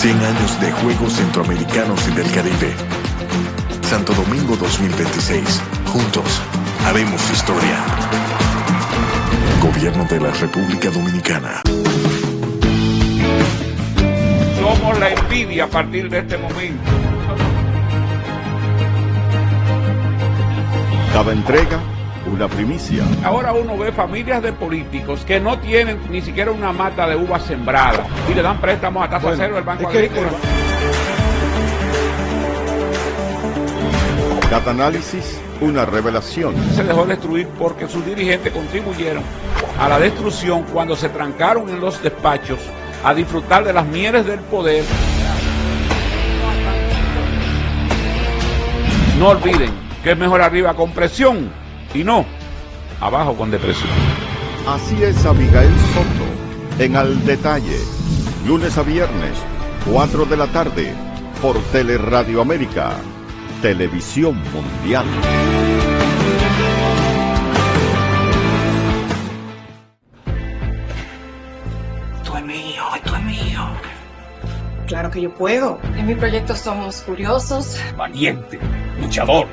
100 años de Juegos Centroamericanos y del Caribe. Santo Domingo 2026. Juntos haremos historia. Gobierno de la República Dominicana. Somos la envidia a partir de este momento. Cada entrega, una primicia. Ahora uno ve familias de políticos que no tienen ni siquiera una mata de uva sembrada y le dan préstamos a tasa cero del Banco Agrícola. Cada análisis, una revelación. Se dejó destruir porque sus dirigentes contribuyeron a la destrucción cuando se trancaron en los despachos a disfrutar de las mieles del poder. No olviden que es mejor arriba con presión y no abajo con depresión. Así es Abigail Soto, en Al Detalle, lunes a viernes, 4 de la tarde, por Teleradio América, Televisión Mundial. Esto es mío. Claro que yo puedo. En mi proyecto somos curiosos, Valiente, luchador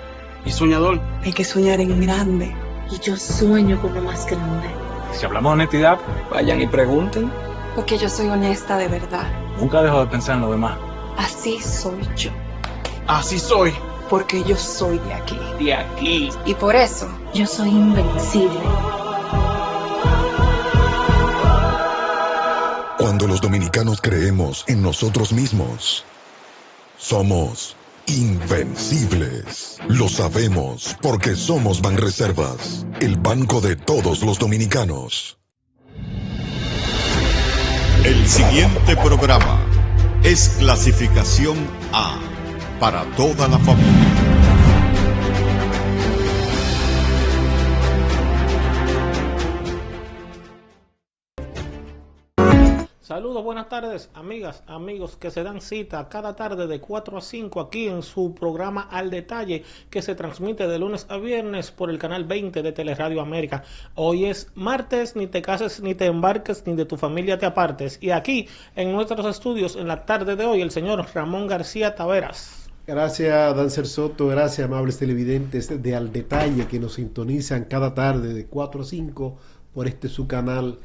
Y soñador. Hay que soñar en grande. y yo sueño con lo más grande. Si hablamos de honestidad, vayan y pregunten. Porque yo soy honesta de verdad. Nunca dejo de pensar en lo demás. Así soy yo. Así soy. Porque yo soy de aquí. de aquí. Y por eso, yo soy invencible. Cuando los dominicanos creemos en nosotros mismos, somos invencibles. Lo sabemos porque somos Banreservas, el banco de todos los dominicanos. El siguiente programa es clasificación A, para toda la familia. Saludos, buenas tardes, amigas, amigos que se dan cita cada tarde de 4 a 5 aquí en su programa Al Detalle, que se transmite de lunes a viernes por el canal 20 de Teleradio América. Hoy es martes, ni te cases, ni te embarques, ni de tu familia te apartes. Y aquí, en nuestros estudios, en la tarde de hoy, el señor Ramón García Taveras. Gracias, Dancer Soto, gracias, amables televidentes de Al Detalle que nos sintonizan cada tarde de 4 a 5 por su canal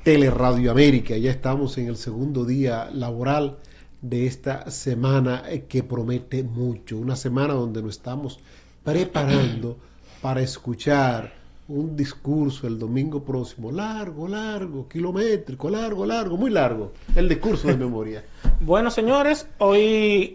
Teleradio América. Ya estamos en el segundo día laboral de esta semana que promete mucho, una semana donde nos estamos preparando para escuchar un discurso el domingo próximo, largo, kilométrico, largo, muy largo, el discurso de memoria. Bueno, señores, hoy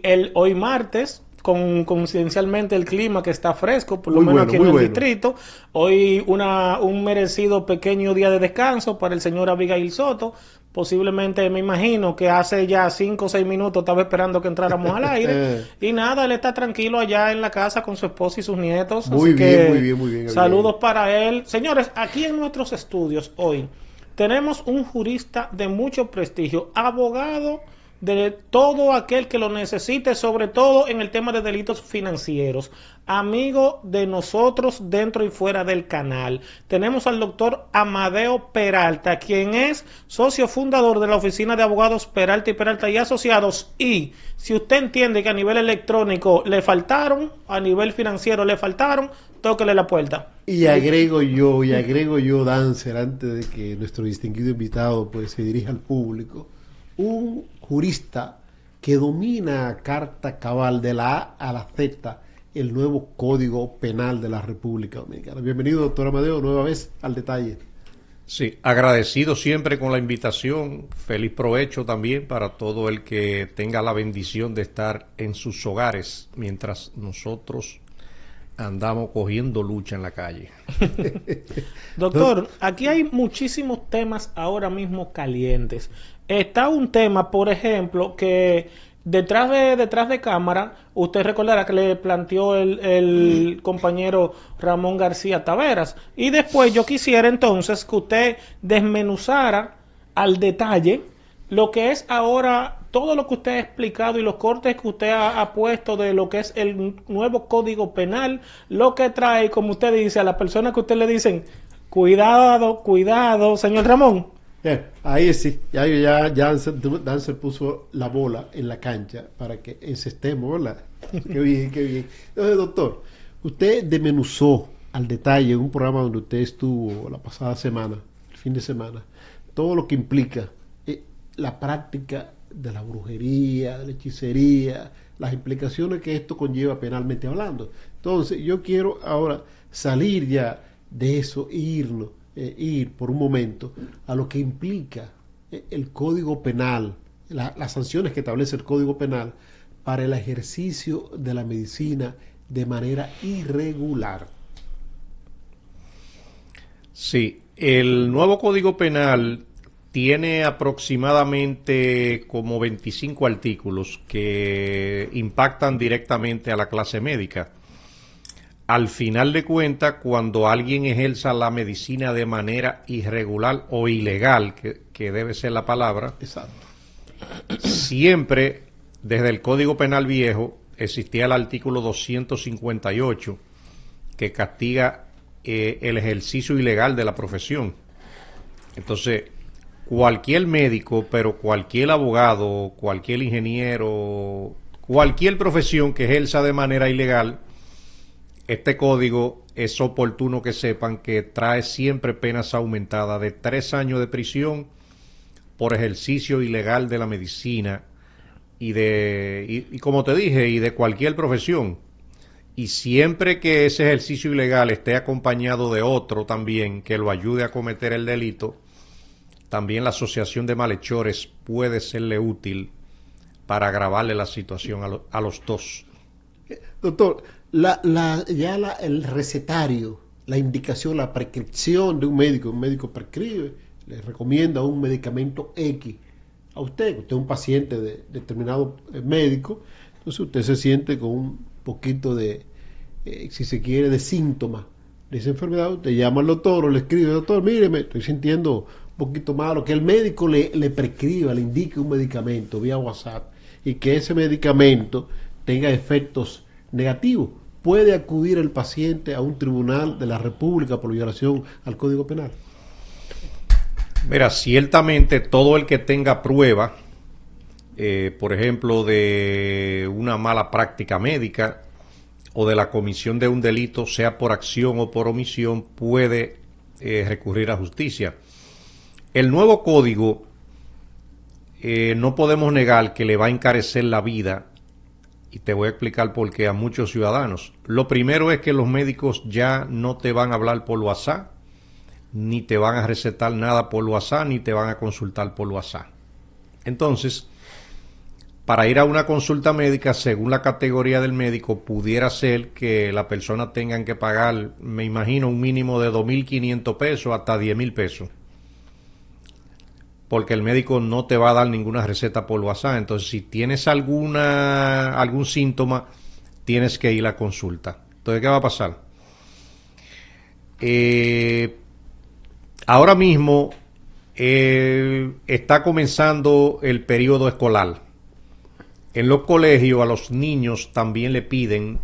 martes, coincidencialmente el clima que está fresco, por lo Muy menos bueno, aquí en muy el bueno. distrito. Hoy un merecido pequeño día de descanso para el señor Abigail Soto. Posiblemente, me imagino que hace ya 5 o 6 minutos estaba esperando que entráramos al aire. Y nada, él está tranquilo allá en la casa con su esposa y sus nietos. Muy así bien, que saludos para él. Señores, aquí en nuestros estudios hoy tenemos un jurista de mucho prestigio, abogado de todo aquel que lo necesite, sobre todo en el tema de delitos financieros, amigo de nosotros dentro y fuera del canal. Tenemos al doctor Amadeo Peralta, quien es socio fundador de la oficina de abogados Peralta y Asociados, y si usted entiende que a nivel electrónico le faltaron, a nivel financiero le faltaron, tóquele la puerta. Y agrego yo, Dancer, antes de que nuestro distinguido invitado pues se dirija al público, un jurista que domina a carta cabal de la A a la Z el nuevo Código Penal de la República Dominicana. Bienvenido, doctor Amadeo, nueva vez Al Detalle. Sí, agradecido siempre con la invitación, feliz provecho también para todo el que tenga la bendición de estar en sus hogares mientras nosotros andamos cogiendo lucha en la calle. Doctor, aquí hay muchísimos temas ahora mismo calientes. Está un tema, por ejemplo, que detrás de cámara, usted recordará que le planteó el compañero Ramón García Taveras. Y después yo quisiera entonces que usted desmenuzara al detalle lo que es ahora todo lo que usted ha explicado y los cortes que usted ha puesto de lo que es el nuevo Código Penal, lo que trae, como usted dice, a las personas que usted le dicen, cuidado, señor Ramón. Ahí sí, ya Dancer puso la bola en la cancha para que encestemos, ¿verdad? Qué bien, qué bien. Entonces, doctor, usted desmenuzó al detalle en un programa donde usted estuvo la pasada semana, el fin de semana, todo lo que implica la práctica de la brujería, de la hechicería, las implicaciones que esto conlleva penalmente hablando. Entonces, yo quiero ahora salir ya de eso e ir por un momento a lo que implica el Código Penal, las sanciones que establece el Código Penal para el ejercicio de la medicina de manera irregular. Sí, el nuevo Código Penal tiene aproximadamente como 25 artículos que impactan directamente a la clase médica. Al final de cuentas, cuando alguien ejerza la medicina de manera irregular o ilegal, que debe ser la palabra, exacto, siempre desde el Código Penal viejo existía el artículo 258 que castiga el ejercicio ilegal de la profesión. Entonces, cualquier médico, pero cualquier abogado, cualquier ingeniero, cualquier profesión que ejerza de manera ilegal, este código es oportuno que sepan que trae siempre penas aumentadas de 3 años de prisión por ejercicio ilegal de la medicina y como te dije, y de cualquier profesión. Y siempre que ese ejercicio ilegal esté acompañado de otro también que lo ayude a cometer el delito, también la asociación de malhechores puede serle útil para agravarle la situación a los dos. Doctor, el recetario, la indicación, la prescripción de un médico prescribe, le recomienda un medicamento X a usted es un paciente de determinado médico, entonces usted se siente con un poquito de, si se quiere, de síntomas de esa enfermedad, usted llama al doctor o le escribe, doctor, míreme, estoy sintiendo un poquito malo, que el médico le prescriba, le indique un medicamento vía WhatsApp y que ese medicamento tenga efectos negativos. ¿Puede acudir el paciente a un tribunal de la República por violación al Código Penal? Mira, ciertamente todo el que tenga prueba, por ejemplo, de una mala práctica médica o de la comisión de un delito, sea por acción o por omisión, puede recurrir a justicia. El nuevo código, no podemos negar que le va a encarecer la vida, y te voy a explicar por qué a muchos ciudadanos. Lo primero es que los médicos ya no te van a hablar por WhatsApp, ni te van a recetar nada por WhatsApp, ni te van a consultar por WhatsApp. Entonces, para ir a una consulta médica, según la categoría del médico, pudiera ser que la persona tenga que pagar, me imagino, un mínimo de 2.500 pesos hasta 10.000 pesos. Porque el médico no te va a dar ninguna receta por WhatsApp. Entonces, si tienes algún síntoma, tienes que ir a la consulta. Entonces, ¿qué va a pasar? Ahora mismo está comenzando el periodo escolar. En los colegios a los niños también le piden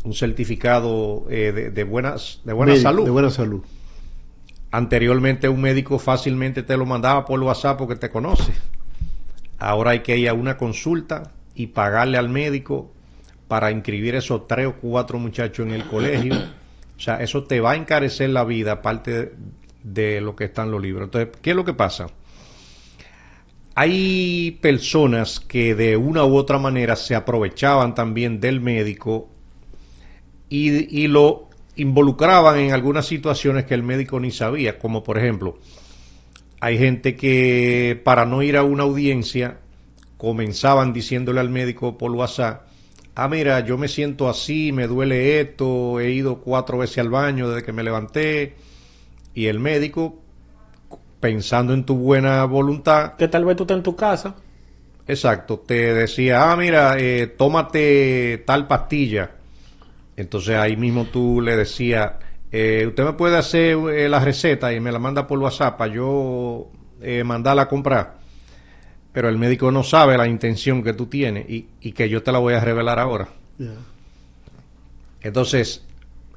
un certificado de buena salud. De buena salud. Anteriormente un médico fácilmente te lo mandaba por WhatsApp porque te conoce. Ahora hay que ir a una consulta y pagarle al médico para inscribir esos 3 o 4 muchachos en el colegio. O sea, eso te va a encarecer la vida, aparte de lo que está en los libros. Entonces, ¿qué es lo que pasa? Hay personas que de una u otra manera se aprovechaban también del médico y lo involucraban en algunas situaciones que el médico ni sabía, como por ejemplo, hay gente que para no ir a una audiencia comenzaban diciéndole al médico por WhatsApp: ah, mira, yo me siento así, me duele esto, he ido 4 veces al baño desde que me levanté, y el médico, pensando en tu buena voluntad, que tal vez tú estás en tu casa, exacto, te decía: ah, mira, tómate tal pastilla. Entonces ahí mismo tú le decías: usted me puede hacer la receta y me la manda por WhatsApp para yo mandarla a comprar. Pero el médico no sabe la intención que tú tienes y que yo te la voy a revelar ahora. Yeah. Entonces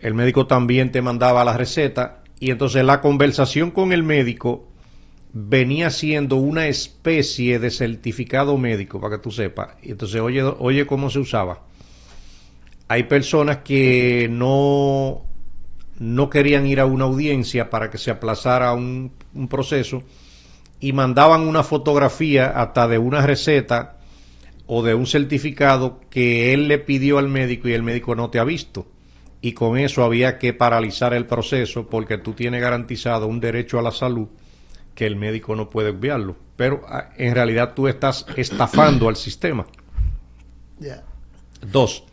el médico también te mandaba la receta, y entonces la conversación con el médico venía siendo una especie de certificado médico, para que tú sepas. Y entonces, oye cómo se usaba. Hay personas que no querían ir a una audiencia para que se aplazara un proceso y mandaban una fotografía hasta de una receta o de un certificado que él le pidió al médico y el médico no te ha visto. Y con eso había que paralizar el proceso porque tú tienes garantizado un derecho a la salud que el médico no puede obviarlo. Pero en realidad tú estás estafando al sistema. Yeah. 2.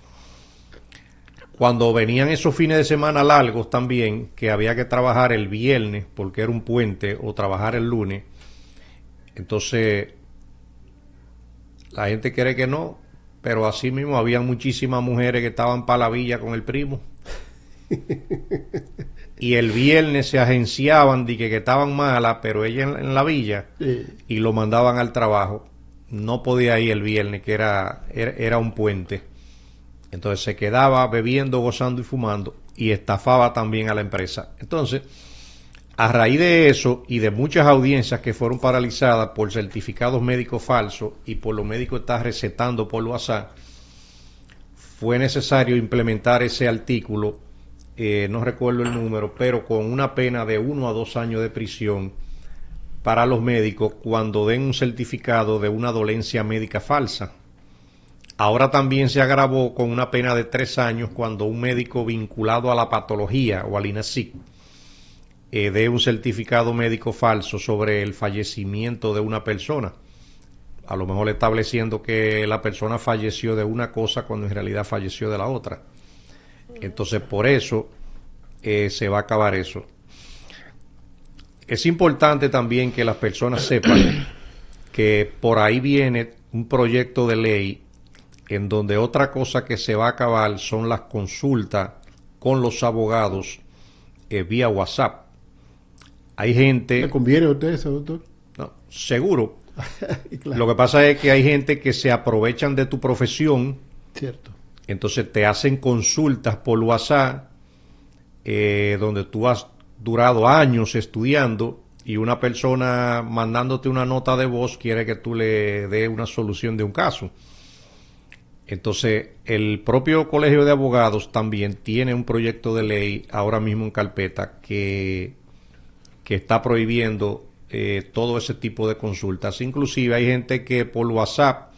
Cuando venían esos fines de semana largos también, que había que trabajar el viernes porque era un puente o trabajar el lunes, entonces la gente cree que no, pero así mismo había muchísimas mujeres que estaban para la villa con el primo y el viernes se agenciaban de que estaban malas, pero ella en la villa, sí, y lo mandaban al trabajo. No podía ir el viernes, que era un puente. Entonces se quedaba bebiendo, gozando y fumando y estafaba también a la empresa. Entonces, a raíz de eso y de muchas audiencias que fueron paralizadas por certificados médicos falsos y por los médicos estar recetando por WhatsApp, fue necesario implementar ese artículo, no recuerdo el número, pero con una pena de 1 a 2 años de prisión para los médicos cuando den un certificado de una dolencia médica falsa. Ahora también se agravó con una pena de 3 años cuando un médico vinculado a la patología o al INASIC dé un certificado médico falso sobre el fallecimiento de una persona, a lo mejor estableciendo que la persona falleció de una cosa cuando en realidad falleció de la otra. Entonces por eso se va a acabar eso. Es importante también que las personas sepan que por ahí viene un proyecto de ley en donde otra cosa que se va a acabar son las consultas con los abogados vía WhatsApp. Hay gente... ¿Le conviene a usted eso, doctor? No, seguro. Claro. Lo que pasa es que hay gente que se aprovechan de tu profesión. Cierto. Entonces te hacen consultas por WhatsApp donde tú has durado años estudiando y una persona mandándote una nota de voz quiere que tú le des una solución de un caso. Entonces, el propio Colegio de Abogados también tiene un proyecto de ley ahora mismo en carpeta que está prohibiendo todo ese tipo de consultas. Inclusive hay gente que por WhatsApp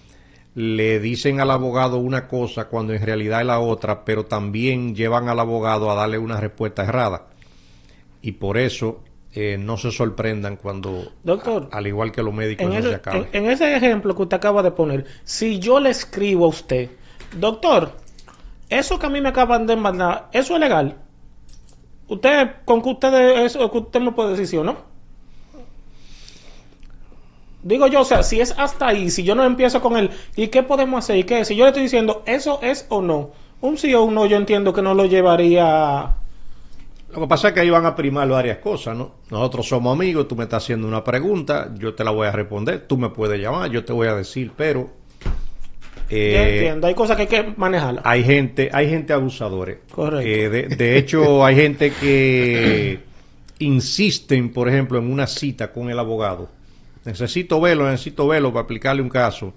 le dicen al abogado una cosa cuando en realidad es la otra, pero también llevan al abogado a darle una respuesta errada. Y por eso no se sorprendan cuando, doctor, al igual que los médicos, no se acaban. En ese ejemplo que usted acaba de poner, si yo le escribo a usted, doctor, eso que a mí me acaban de mandar, ¿eso es legal? Usted, con que usted me puede decir sí o no. Digo yo, o sea, si es hasta ahí, si yo no empiezo con él, ¿y qué podemos hacer? ¿Y qué? Si yo le estoy diciendo, ¿eso es o no? Un sí o un no, yo entiendo que no lo llevaría... Lo que pasa es que ahí van a primar varias cosas, ¿no? Nosotros somos amigos, tú me estás haciendo una pregunta, yo te la voy a responder, tú me puedes llamar, yo te voy a decir, pero... yo entiendo, hay cosas que hay que manejarlas. Hay gente abusadores. Correcto. De hecho, hay gente que insisten, por ejemplo, en una cita con el abogado. Necesito verlo para aplicarle un caso.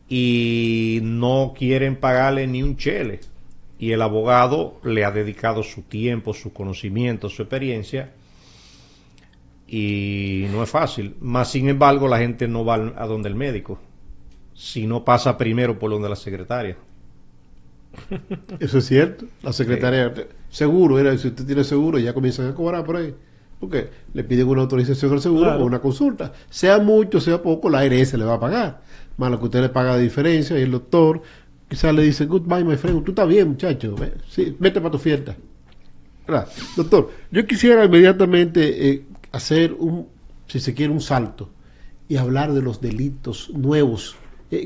Y no quieren pagarle ni un chele. Y el abogado le ha dedicado su tiempo, su conocimiento, su experiencia. Y no es fácil. Más sin embargo, la gente no va a donde el médico, si no pasa primero por donde la secretaria. Eso es cierto. La secretaria, seguro, si usted tiene seguro, ya comienzan a cobrar por ahí. Porque le piden una autorización al seguro, claro, por una consulta. Sea mucho, sea poco, la ARS le va a pagar. Más lo que usted le paga de diferencia, y el doctor quizás le dice, goodbye, my friend, tú estás bien, muchacho, sí, vete para tu fiesta. ¿Verdad? Doctor, yo quisiera inmediatamente hacer si se quiere, un salto y hablar de los delitos nuevos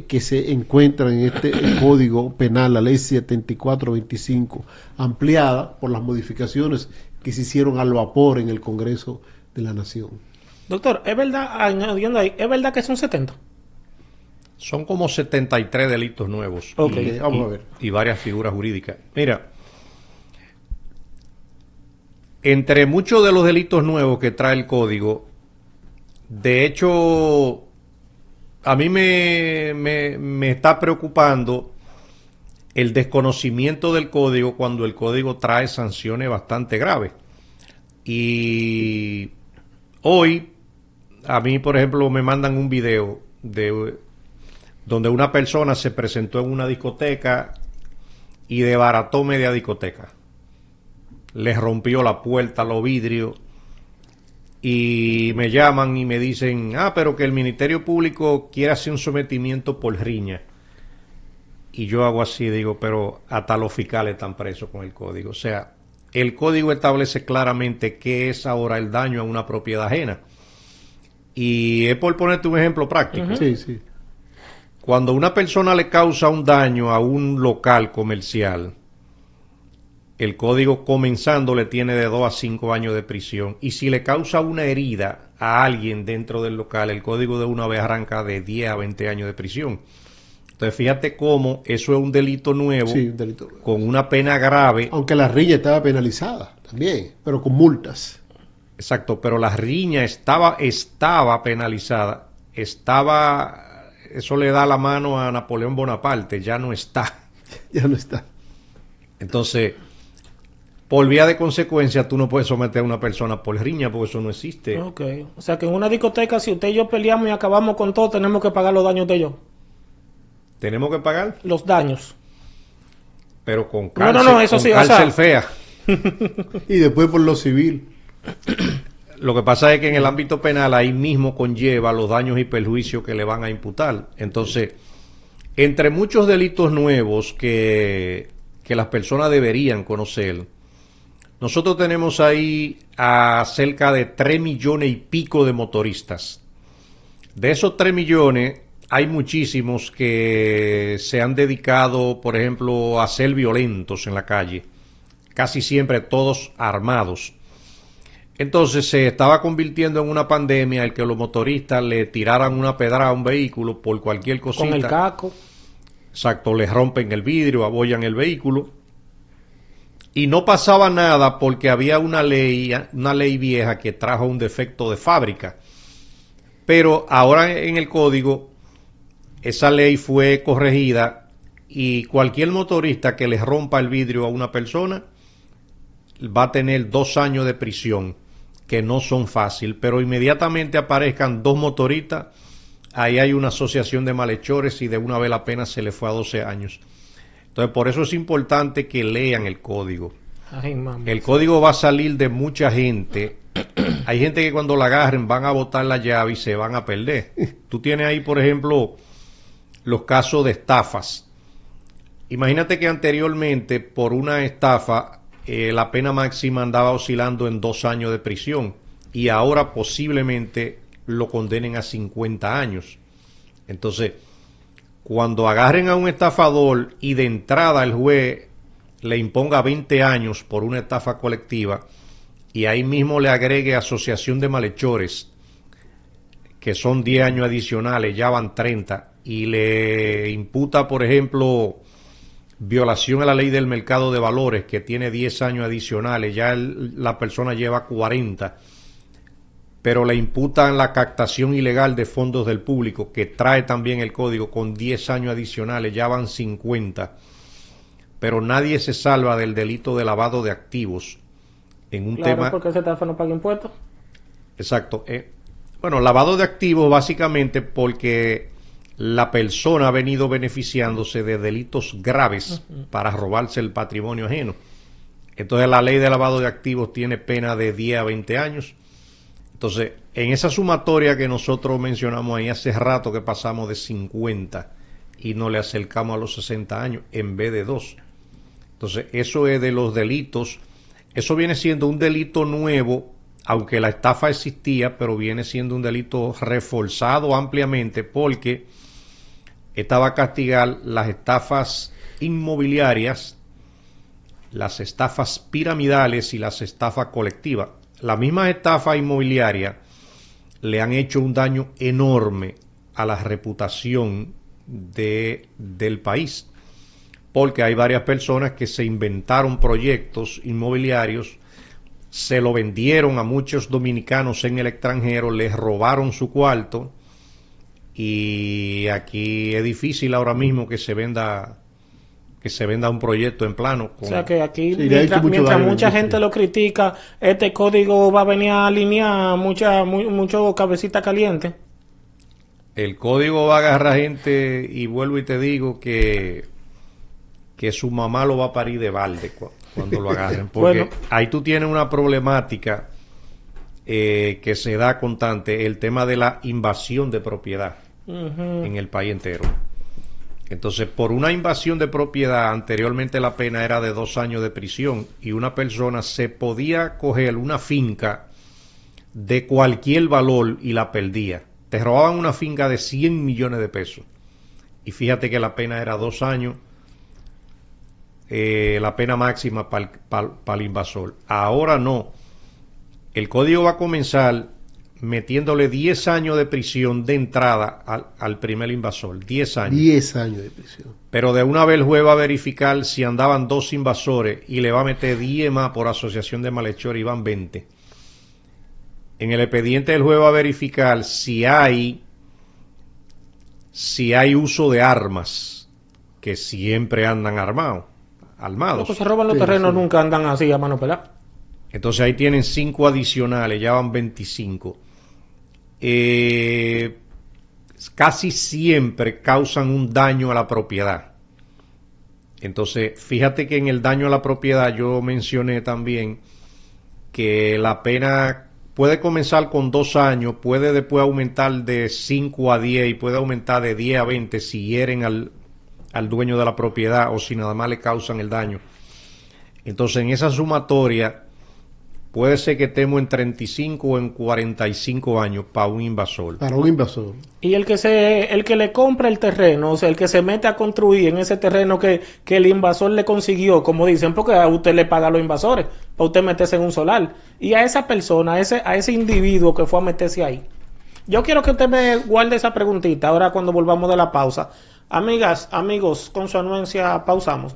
que se encuentran en este Código Penal, la Ley 7425, ampliada por las modificaciones que se hicieron al vapor en el Congreso de la Nación. Doctor, ¿es verdad, añadiendo ahí, es verdad que son 70? Son como 73 delitos nuevos. Okay, vamos a ver. Y varias figuras jurídicas. Mira, entre muchos de los delitos nuevos que trae el código, De hecho, a mí me está preocupando el desconocimiento del código cuando el código trae sanciones bastante graves. Y hoy, a mí, por ejemplo, me mandan un video donde una persona se presentó en una discoteca y desbarató media discoteca. Les rompió la puerta, los vidrios, y me llaman y me dicen, pero que el Ministerio Público quiere hacer un sometimiento por riña. Y yo hago así, digo, pero hasta los fiscales están presos con el código. O sea, el código establece claramente qué es ahora el daño a una propiedad ajena. Y es por ponerte un ejemplo práctico. Sí, sí. Cuando una persona le causa un daño a un local comercial, el código comenzando le tiene de 2 a 5 años de prisión. Y si le causa una herida a alguien dentro del local, el código de una vez arranca de 10 a 20 años de prisión. Entonces fíjate cómo eso es un delito nuevo, Sí, un delito nuevo. Con una pena grave. Aunque la riña estaba penalizada también, pero con multas. Exacto, pero la riña estaba penalizada. Eso le da la mano a Napoleón Bonaparte, ya no está. Ya no está. Entonces, por vía de consecuencia, tú no puedes someter a una persona por riña, porque eso no existe. Ok. O sea que en una discoteca, si usted y yo peleamos y acabamos con todo, tenemos que pagar los daños de ellos. ¿Tenemos que pagar? Los daños. Pero con cárcel, No, eso con sí, cárcel fea. Y después por lo civil. Lo que pasa es que en el ámbito penal ahí mismo conlleva los daños y perjuicios que le van a imputar. Entonces, entre muchos delitos nuevos que las personas deberían conocer, nosotros tenemos ahí a cerca de 3 millones y pico de motoristas. De esos 3 millones, hay muchísimos que se han dedicado, por ejemplo, a ser violentos en la calle, casi siempre todos armados. Entonces se estaba convirtiendo en una pandemia el que los motoristas le tiraran una pedrada a un vehículo por cualquier cosita. Con el casco. Exacto, les rompen el vidrio, abollan el vehículo. Y no pasaba nada porque había una ley vieja que trajo un defecto de fábrica. Pero ahora en el código esa ley fue corregida y cualquier motorista que le rompa el vidrio a una persona va a tener 2 años de prisión, que no son fáciles, pero inmediatamente aparezcan 2 motoristas, ahí hay una asociación de malhechores y de una vez la pena se le fue a 12 años. Entonces, por eso es importante que lean el código. Ay, mamá. El código va a salir de mucha gente. Hay gente que cuando la agarren van a botar la llave y se van a perder. Tú tienes ahí, por ejemplo, los casos de estafas. Imagínate que anteriormente por una estafa la pena máxima andaba oscilando en 2 años de prisión y ahora posiblemente lo condenen a 50 años. Entonces, cuando agarren a un estafador y de entrada el juez le imponga 20 años por una estafa colectiva y ahí mismo le agregue asociación de malhechores, que son 10 años adicionales, ya van 30, y le imputa, por ejemplo, violación a la ley del mercado de valores, que tiene 10 años adicionales, ya la persona lleva 40, pero le imputan la captación ilegal de fondos del público, que trae también el código con 10 años adicionales, ya van 50, pero nadie se salva del delito de lavado de activos. En un tema, porque ese estafa no paga impuestos. Exacto. Bueno, lavado de activos básicamente porque la persona ha venido beneficiándose de delitos graves para robarse el patrimonio ajeno. Entonces la ley de lavado de activos tiene pena de 10 a 20 años. Entonces, en esa sumatoria que nosotros mencionamos ahí, hace rato que pasamos de 50 y nos le acercamos a los 60 años en vez de 2. Entonces, eso es de los delitos. Eso viene siendo un delito nuevo, aunque la estafa existía, pero viene siendo un delito reforzado ampliamente porque esta va a castigar las estafas inmobiliarias, las estafas piramidales y las estafas colectivas. Las mismas estafas inmobiliarias le han hecho un daño enorme a la reputación del país, porque hay varias personas que se inventaron proyectos inmobiliarios se lo vendieron a muchos dominicanos en el extranjero, les robaron su cuarto y aquí es difícil ahora mismo que se venda un proyecto en plano. O sea que aquí, sí, mientras mucha gente lo critica, este código va a venir a alinear mucho cabecita caliente. El código va a agarrar gente, y vuelvo y te digo que su mamá lo va a parir de balde cuando lo agarren, porque bueno, ahí tú tienes una problemática que se da constante, el tema de la invasión de propiedad en el país entero. Entonces, por una invasión de propiedad, anteriormente la pena era de 2 años de prisión, y una persona se podía coger una finca de cualquier valor y la perdía. Te robaban una finca de 100 millones de pesos, y fíjate que la pena era 2 años, la pena máxima para el invasor. Ahora no, el código va a comenzar metiéndole 10 años de prisión de entrada al primer invasor. 10 años. 10 años de prisión. Pero de una vez el juez va a verificar si andaban 2 invasores y le va a meter 10 más por asociación de malhechores y van 20. En el expediente el juez va a verificar si hay uso de armas, que siempre andan armados. Los que se roban los terrenos nunca andan así a mano pelada. Entonces ahí tienen 5 adicionales, ya van 25. Casi siempre causan un daño a la propiedad. Entonces, fíjate que en el daño a la propiedad yo mencioné también que la pena puede comenzar con 2 años, puede después aumentar de 5 a 10 y puede aumentar de 10 a 20 si hieren al dueño de la propiedad o si nada más le causan el daño. Entonces, en esa sumatoria puede ser que estemos en 35 o en 45 años para un invasor. Para un invasor. Y el que le compra el terreno, o sea, el que se mete a construir en ese terreno que el invasor le consiguió, como dicen, porque a usted le paga a los invasores, para usted meterse en un solar. Y a esa persona, a ese individuo que fue a meterse ahí. Yo quiero que usted me guarde esa preguntita ahora cuando volvamos de la pausa. Amigas, amigos, con su anuencia pausamos.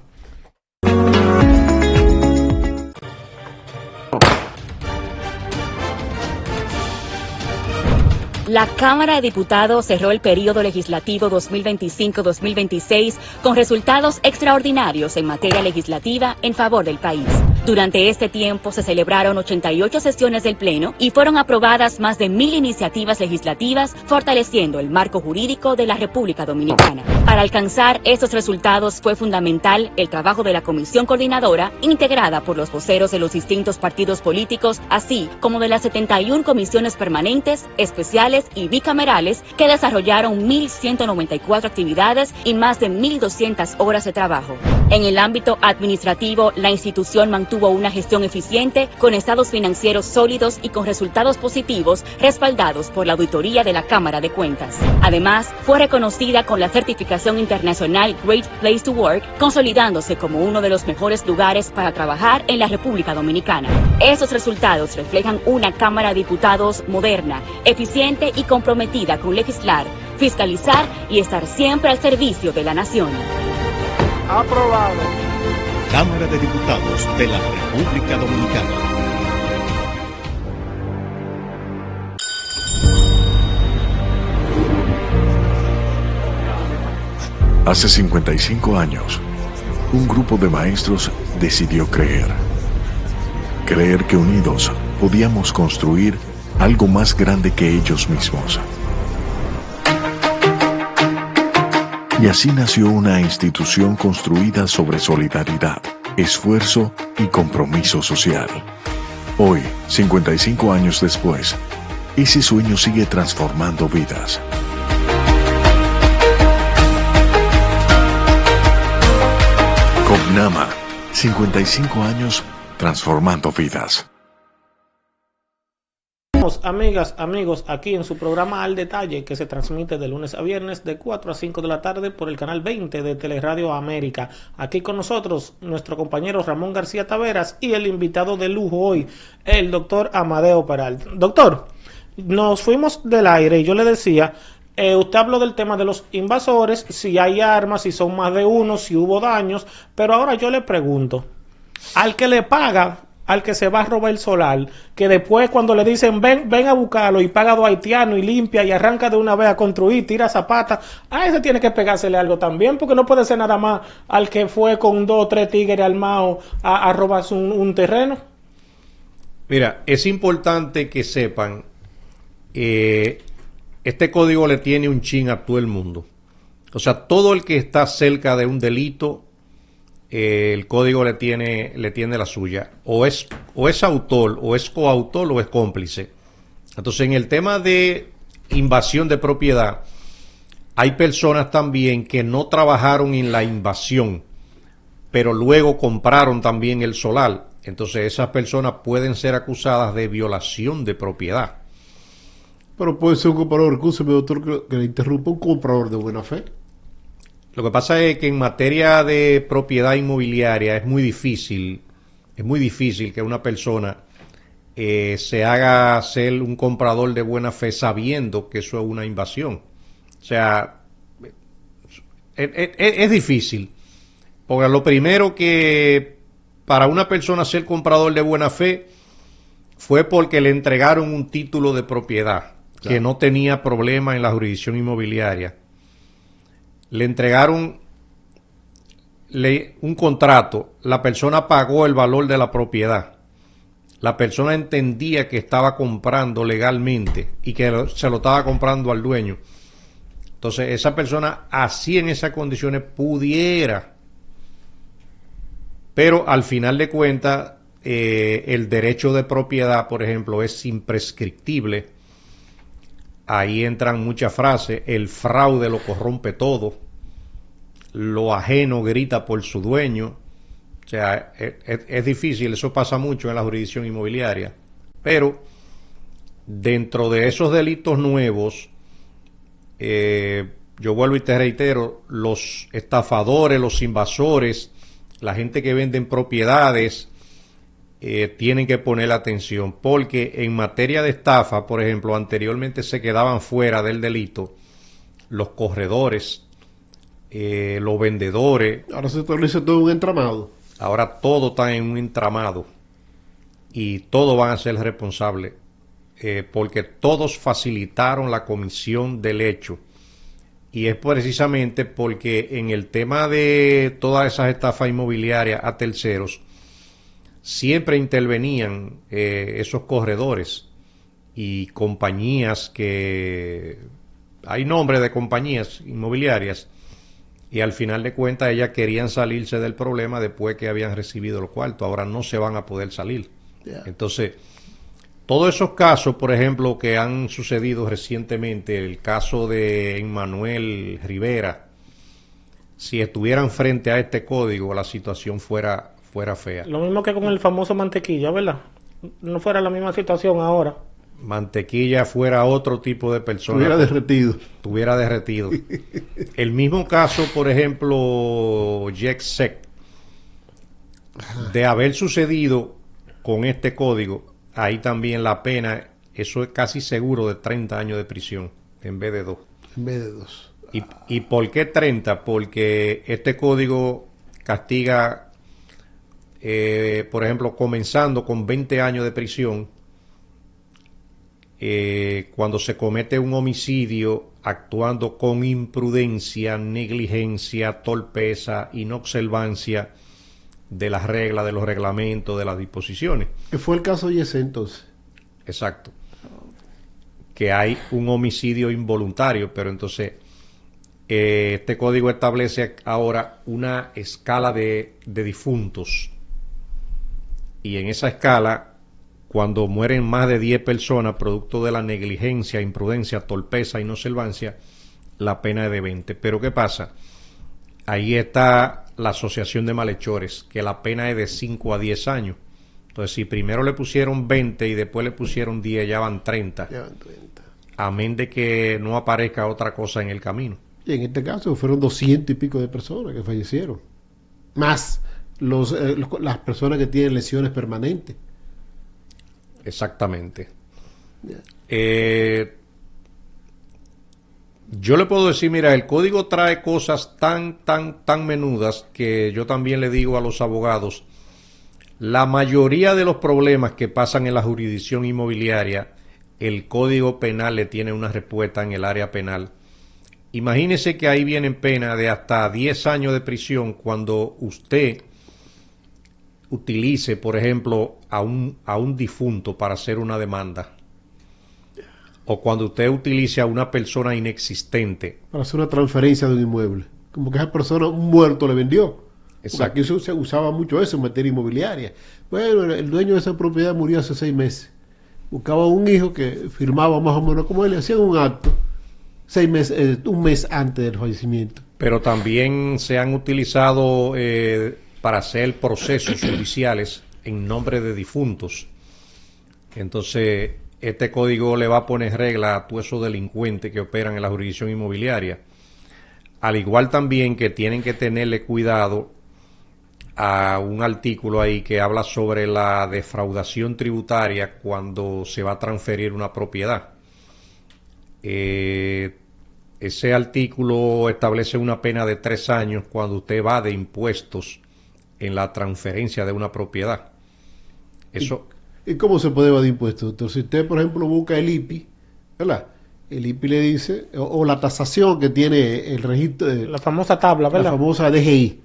La Cámara de Diputados cerró el período legislativo 2025-2026 con resultados extraordinarios en materia legislativa en favor del país. Durante este tiempo se celebraron 88 sesiones del Pleno y fueron aprobadas más de 1.000 iniciativas legislativas, fortaleciendo el marco jurídico de la República Dominicana. Para alcanzar estos resultados fue fundamental el trabajo de la Comisión Coordinadora, integrada por los voceros de los distintos partidos políticos, así como de las 71 comisiones permanentes, especiales y bicamerales que desarrollaron 1.194 actividades y más de 1.200 horas de trabajo. En el ámbito administrativo, la institución mantuvo una gestión eficiente, con estados financieros sólidos y con resultados positivos respaldados por la auditoría de la Cámara de Cuentas. Además, fue reconocida con la certificación internacional Great Place to Work, consolidándose como uno de los mejores lugares para trabajar en la República Dominicana. Estos resultados reflejan una Cámara de Diputados moderna, eficiente y comprometida con legislar, fiscalizar y estar siempre al servicio de la nación. Aprobado. Cámara de Diputados de la República Dominicana. Hace 55 años, un grupo de maestros decidió creer que unidos podíamos construir algo más grande que ellos mismos. Y así nació una institución construida sobre solidaridad, esfuerzo y compromiso social. Hoy, 55 años después, ese sueño sigue transformando vidas. Copnama, 55 años transformando vidas. Amigas, amigos, aquí en su programa Al Detalle, que se transmite de lunes a viernes de 4 a 5 de la tarde por el canal 20 de Teleradio América. Aquí con nosotros nuestro compañero Ramón García Taveras y el invitado de lujo hoy, el doctor Amadeo Peralta. Doctor, nos fuimos del aire y yo le decía, usted habló del tema de los invasores, si hay armas, si son más de uno, si hubo daños, pero ahora yo le pregunto, al que le paga al que se va a robar el solar, que después cuando le dicen ven a buscarlo y paga 2 haitianos y limpia y arranca de una vez a construir, tira zapatas, a ese tiene que pegársele algo también, porque no puede ser nada más al que fue con 2 o 3 tigres armados a robarse un terreno. Mira, es importante que sepan, este código le tiene un chin a todo el mundo. O sea, todo el que está cerca de un delito, el código le tiene la suya. O es autor, o es coautor, o es cómplice. Entonces, en el tema de invasión de propiedad, hay personas también que no trabajaron en la invasión, pero luego compraron también el solar. Entonces, esas personas pueden ser acusadas de violación de propiedad. Pero puede ser un comprador, escúcheme, doctor, que le interrumpa, un comprador de buena fe. Lo que pasa es que en materia de propiedad inmobiliaria es muy difícil que una persona se haga ser un comprador de buena fe sabiendo que eso es una invasión. O sea, es difícil. Porque lo primero que para una persona ser comprador de buena fe fue porque le entregaron un título de propiedad que no tenía problema en la jurisdicción inmobiliaria. Le entregaron un contrato, la persona pagó el valor de la propiedad, la persona entendía que estaba comprando legalmente y que se lo estaba comprando al dueño. Entonces esa persona así en esas condiciones pudiera, pero al final de cuentas el derecho de propiedad, por ejemplo, es imprescriptible. Ahí entran muchas frases, el fraude lo corrompe todo, lo ajeno grita por su dueño. O sea, es difícil, eso pasa mucho en la jurisdicción inmobiliaria. Pero dentro de esos delitos nuevos, yo vuelvo y te reitero, los estafadores, los invasores, la gente que venden propiedades, tienen que poner atención, porque en materia de estafa, por ejemplo, anteriormente se quedaban fuera del delito los corredores, los vendedores. Ahora se establece todo un entramado. Ahora todo está en un entramado y todos van a ser responsables, porque todos facilitaron la comisión del hecho. Y es precisamente porque en el tema de todas esas estafas inmobiliarias a terceros, siempre intervenían esos corredores y compañías que... Hay nombres de compañías inmobiliarias y al final de cuentas ellas querían salirse del problema después que habían recibido los cuartos. Ahora no se van a poder salir. Entonces, todos esos casos, por ejemplo, que han sucedido recientemente, el caso de Emmanuel Rivera, si estuvieran frente a este código, la situación fuera fea. Lo mismo que con el famoso Mantequilla, ¿verdad? No fuera la misma situación ahora. Mantequilla fuera otro tipo de persona. Estuviera derretido. El mismo caso, por ejemplo, Jexec, de haber sucedido con este código, ahí también la pena, eso es casi seguro de 30 años de prisión, en vez de 2. En vez de 2. ¿Y por qué 30? Porque este código castiga... por ejemplo, comenzando con 20 años de prisión, cuando se comete un homicidio actuando con imprudencia, negligencia, torpeza, inobservancia de las reglas, de los reglamentos, de las disposiciones. ¿Qué fue el caso de Yesé entonces? Exacto. Que hay un homicidio involuntario, pero entonces este código establece ahora una escala de difuntos. Y en esa escala, cuando mueren más de 10 personas producto de la negligencia, imprudencia, torpeza y inobservancia, la pena es de 20. Pero ¿qué pasa? Ahí está la asociación de malhechores, que la pena es de 5 a 10 años. Entonces, si primero le pusieron 20 y después le pusieron 10, ya van 30. Amén de que no aparezca otra cosa en el camino. Y en este caso fueron 200 y pico de personas que fallecieron. Más las personas que tienen lesiones permanentes. Exactamente. Yo le puedo decir, mira, el código trae cosas tan menudas que yo también le digo a los abogados, La mayoría de los problemas que pasan en la jurisdicción inmobiliaria, el Código Penal le tiene una respuesta en el área penal. Imagínese que ahí vienen penas de hasta 10 años de prisión cuando usted utilice, por ejemplo, a un difunto para hacer una demanda, o cuando usted utilice a una persona inexistente para hacer una transferencia de un inmueble, como que esa persona, un muerto, le vendió. Aquí se usaba mucho eso en materia inmobiliaria. Bueno, el dueño de esa propiedad murió hace 6 meses, buscaba un hijo que firmaba más o menos como él, hacían un acto 6 meses, un mes antes del fallecimiento. Pero también se han utilizado para hacer procesos judiciales en nombre de difuntos. Entonces, este código le va a poner regla a todos esos delincuentes que operan en la jurisdicción inmobiliaria. Al igual también que tienen que tenerle cuidado a un artículo ahí que habla sobre la defraudación tributaria cuando se va a transferir una propiedad. Ese artículo establece una pena de 3 años cuando usted va de impuestos en la transferencia de una propiedad. Eso. ¿Y cómo se puede evadir impuestos, doctor? Si usted, por ejemplo, busca el IPI, ¿verdad? El IPI le dice, o la tasación que tiene el registro, la famosa tabla, ¿verdad? La famosa DGI.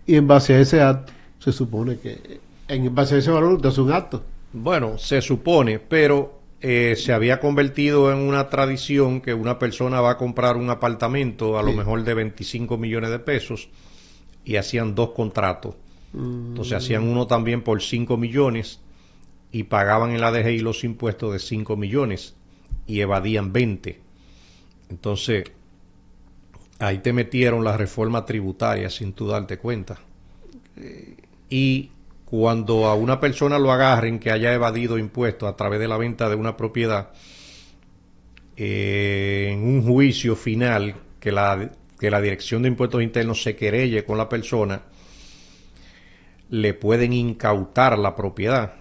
Y en base a ese acto, se supone que en base a ese valor usted hace un acto. Bueno, se supone, pero se había convertido en una tradición que una persona va a comprar un apartamento a lo mejor de 25 millones de pesos y hacían 2 contratos. Entonces hacían uno también por 5 millones y pagaban en la DGI los impuestos de 5 millones y evadían 20. Entonces ahí te metieron la reforma tributaria sin tú darte cuenta. Y cuando a una persona lo agarren que haya evadido impuestos a través de la venta de una propiedad, en un juicio final que la Dirección de Impuestos Internos se querelle con la persona, le pueden incautar la propiedad.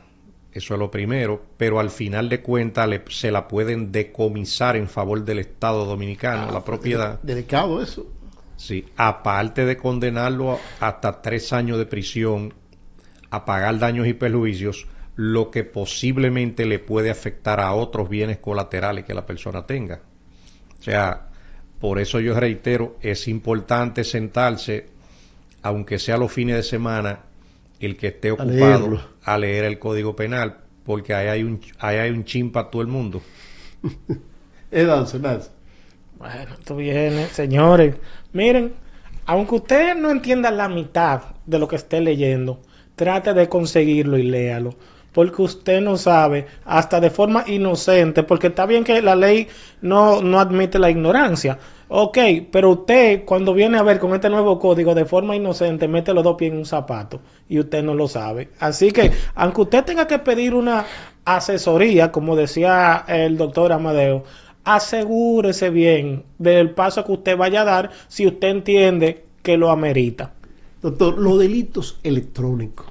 Eso es lo primero, pero al final de cuentas se la pueden decomisar en favor del Estado Dominicano, la propiedad. Delicado eso. Sí, aparte de condenarlo hasta 3 años de prisión, a pagar daños y perjuicios, lo que posiblemente le puede afectar a otros bienes colaterales que la persona tenga. O sea, por eso yo reitero, es importante sentarse, aunque sea los fines de semana, el que esté ocupado a leer el Código Penal, porque ahí hay un chin para todo el mundo. Bueno, esto viene, señores. Miren, aunque usted no entienda la mitad de lo que esté leyendo, trate de conseguirlo y léalo, porque usted no sabe, hasta de forma inocente, porque está bien que la ley no admite la ignorancia, ok, pero usted cuando viene a ver con este nuevo código de forma inocente mete los 2 pies en un zapato y usted no lo sabe. Así que aunque usted tenga que pedir una asesoría, como decía el doctor Amadeo, asegúrese bien del paso que usted vaya a dar si usted entiende que lo amerita. Doctor, los delitos electrónicos.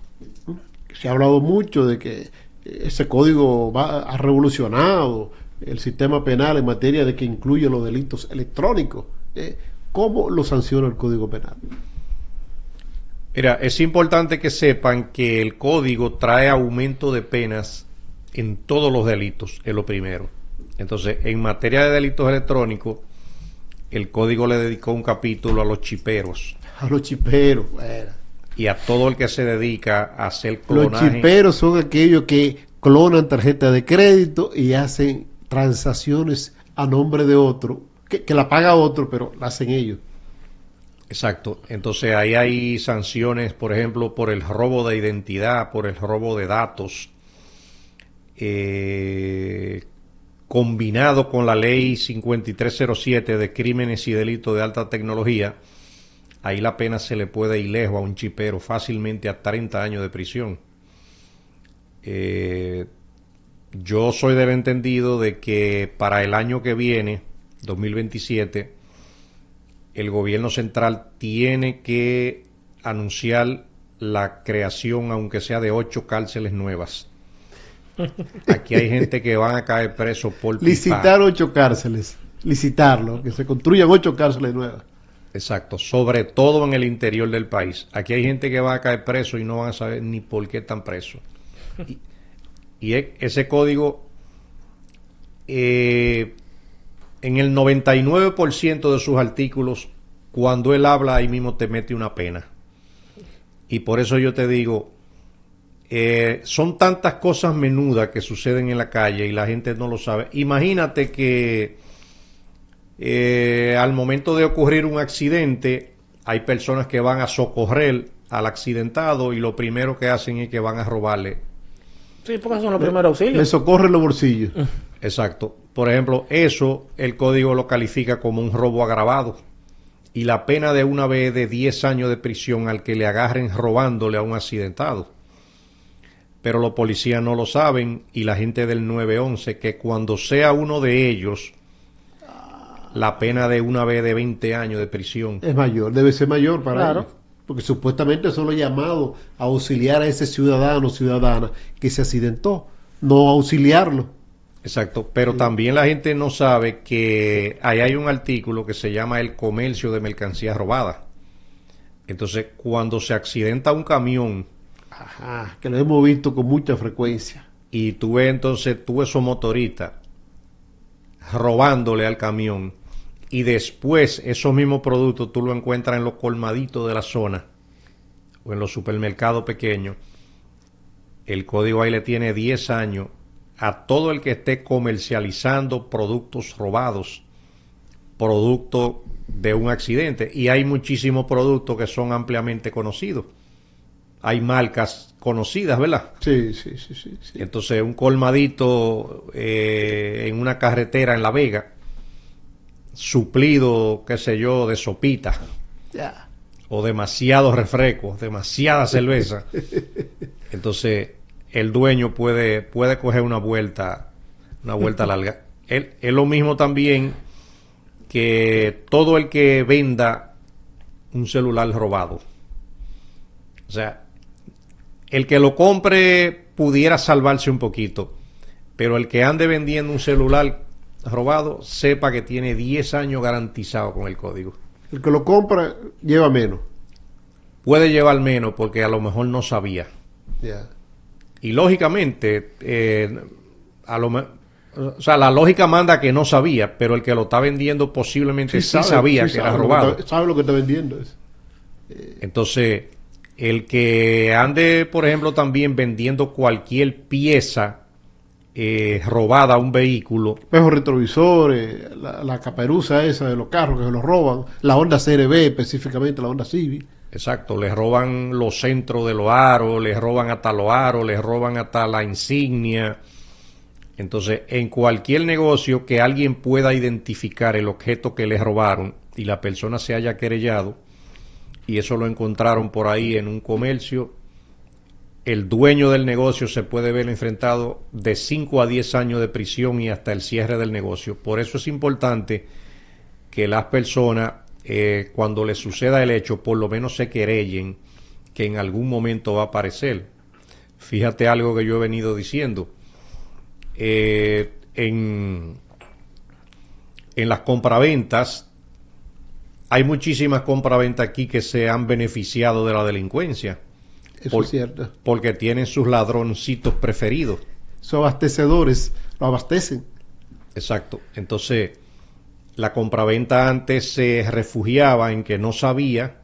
Se ha hablado mucho de que ese código ha revolucionado el sistema penal en materia de que incluye los delitos electrónicos. ¿Cómo lo sanciona el Código Penal? Mira, es importante que sepan que el código trae aumento de penas en todos los delitos, es lo primero. Entonces, en materia de delitos electrónicos, el código le dedicó un capítulo a los chiperos. A los chiperos, bueno. Y a todo el que se dedica a hacer clonaje. Los chiperos son aquellos que clonan tarjetas de crédito y hacen transacciones a nombre de otro, que la paga otro, pero la hacen ellos. Exacto. Entonces ahí hay sanciones, por ejemplo, por el robo de identidad, por el robo de datos, combinado con la ley 5307 de crímenes y delitos de alta tecnología. Ahí la pena se le puede ir lejos a un chipero, fácilmente a 30 años de prisión. Yo soy del entendido de que para el año que viene, 2027, el gobierno central tiene que anunciar la creación, aunque sea de 8 cárceles nuevas. Aquí hay gente que van a caer presos por licitar 8 cárceles, licitarlo, que se construyan 8 cárceles nuevas. Exacto, sobre todo en el interior del país. Aquí hay gente que va a caer preso y no van a saber ni por qué están presos. Y ese código, en el 99% de sus artículos, cuando él habla, ahí mismo te mete una pena. Y por eso yo te digo, son tantas cosas menudas que suceden en la calle y la gente no lo sabe. Imagínate que al momento de ocurrir un accidente, hay personas que van a socorrer al accidentado y lo primero que hacen es que van a robarle. Sí, porque son los primeros auxilios. Le socorren los bolsillos. Exacto. Por ejemplo, eso el código lo califica como un robo agravado. Y la pena de una vez de 10 años de prisión al que le agarren robándole a un accidentado. Pero los policías no lo saben y la gente del 911 que cuando sea uno de ellos, la pena de una vez de 20 años de prisión. Es mayor, debe ser mayor para Claro. ellos. Porque supuestamente son los llamados a auxiliar a ese ciudadano o ciudadana que se accidentó, no auxiliarlo. Exacto, pero también la gente no sabe que ahí hay un artículo que se llama el comercio de mercancías robadas. Entonces, cuando se accidenta un camión, Ajá, que lo hemos visto con mucha frecuencia. y tú ves esos motoristas robándole al camión, y después esos mismos productos tú los encuentras en los colmaditos de la zona o en los supermercados pequeños, el código ahí le tiene 10 años a todo el que esté comercializando productos robados, producto de un accidente. Y hay muchísimos productos que son ampliamente conocidos. Hay marcas conocidas, ¿verdad? Sí. Entonces, un colmadito en una carretera en La Vega, suplido, qué sé yo, de sopita, Ya. o demasiados refrescos, demasiada cerveza. Entonces, el dueño puede coger una vuelta larga. Es lo mismo también que todo el que venda un celular robado. O sea, el que lo compre pudiera salvarse un poquito, pero el que ande vendiendo un celular robado, sepa que tiene 10 años garantizado con el código. El que lo compra lleva menos. Puede llevar menos porque a lo mejor no sabía. Ya. Y lógicamente, o sea, la lógica manda que no sabía, pero el que lo está vendiendo posiblemente sí sabía que era robado. Sabe lo que está vendiendo. Entonces, el que ande, por ejemplo, también vendiendo cualquier pieza robada a un vehículo. Espejos retrovisores, la caperuza esa de los carros que se los roban, la Honda CRV específicamente, la Honda Civic. Exacto, les roban los centros de los aros, les roban hasta los aros, les roban hasta la insignia. Entonces, en cualquier negocio que alguien pueda identificar el objeto que les robaron y la persona se haya querellado, y eso lo encontraron por ahí en un comercio, el dueño del negocio se puede ver enfrentado de 5 a 10 años de prisión y hasta el cierre del negocio. Por eso es importante que las personas, cuando les suceda el hecho, por lo menos se querellen, que en algún momento va a aparecer. Fíjate algo que yo he venido diciendo. En las compraventas, hay muchísimas compraventas aquí que se han beneficiado de la delincuencia. Eso es cierto. Porque tienen sus ladroncitos preferidos. Sus abastecedores lo abastecen. Exacto. Entonces, la compraventa antes se refugiaba en que no sabía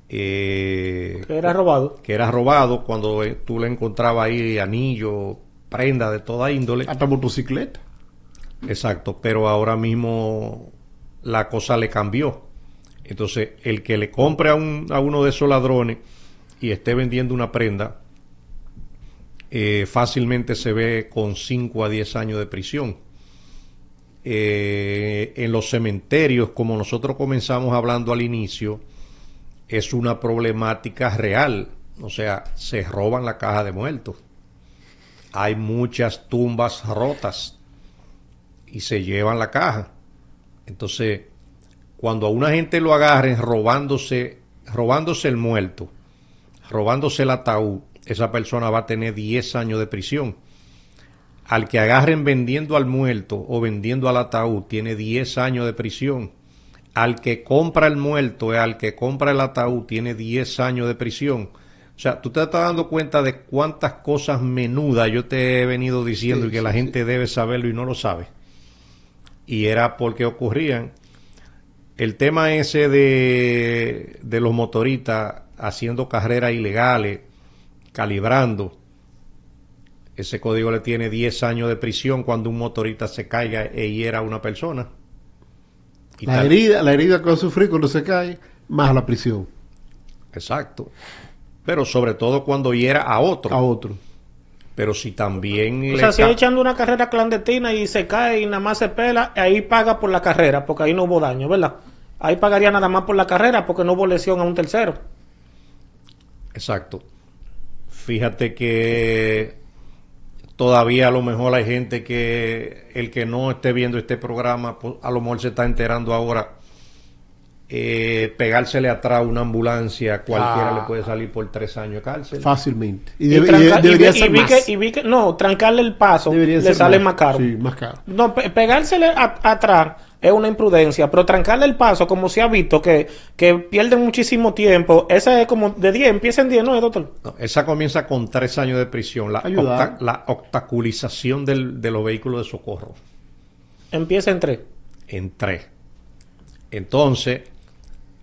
que era robado. Que era robado cuando tú le encontrabas ahí anillo, prenda de toda índole. Hasta motocicleta. Exacto. Pero ahora mismo la cosa le cambió. Entonces, el que le compre a uno de esos ladrones y esté vendiendo una prenda, fácilmente se ve con 5 a 10 años de prisión. En los cementerios, como nosotros comenzamos hablando al inicio, es una problemática real. O sea, se roban la caja de muertos. Hay muchas tumbas rotas y se llevan la caja. Entonces, cuando a una gente lo agarren robándose el muerto, robándose el ataúd, esa persona va a tener 10 años de prisión. Al que agarren vendiendo al muerto o vendiendo al ataúd, tiene 10 años de prisión. al que compra el muerto, al que compra el ataúd, tiene 10 años de prisión. O sea, tú te estás dando cuenta de cuántas cosas menudas yo te he venido diciendo y que la gente debe saberlo y no lo sabe. Y era porque ocurrían. El tema ese de los motoristas haciendo carreras ilegales, calibrando, ese código le tiene 10 años de prisión cuando un motorista se caiga e hiera a una persona. Y la herida que va a sufrir cuando se cae, más la prisión. Exacto. Pero sobre todo cuando hiera a otro. A otro. Pero si también... O sea, si echando una carrera clandestina y se cae y nada más se pela, ahí paga por la carrera, porque ahí no hubo daño, ¿verdad? Ahí pagaría nada más por la carrera, porque no hubo lesión a un tercero. Exacto. Fíjate que todavía a lo mejor hay gente que el que no esté viendo este programa, pues, a lo mejor se está enterando ahora. Pegársele atrás a una ambulancia, cualquiera le puede salir por 3 años de cárcel. Fácilmente. Debería ser más. No, trancarle el paso le sale más caro. Sí, más caro. No, pegársele atrás es una imprudencia, pero trancarle el paso, como se ha visto, que pierden muchísimo tiempo, esa es como de 10, empieza en 10, ¿no, doctor? No, esa comienza con 3 años de prisión, la obstaculización de los vehículos de socorro. Empieza en 3. En 3. Entonces,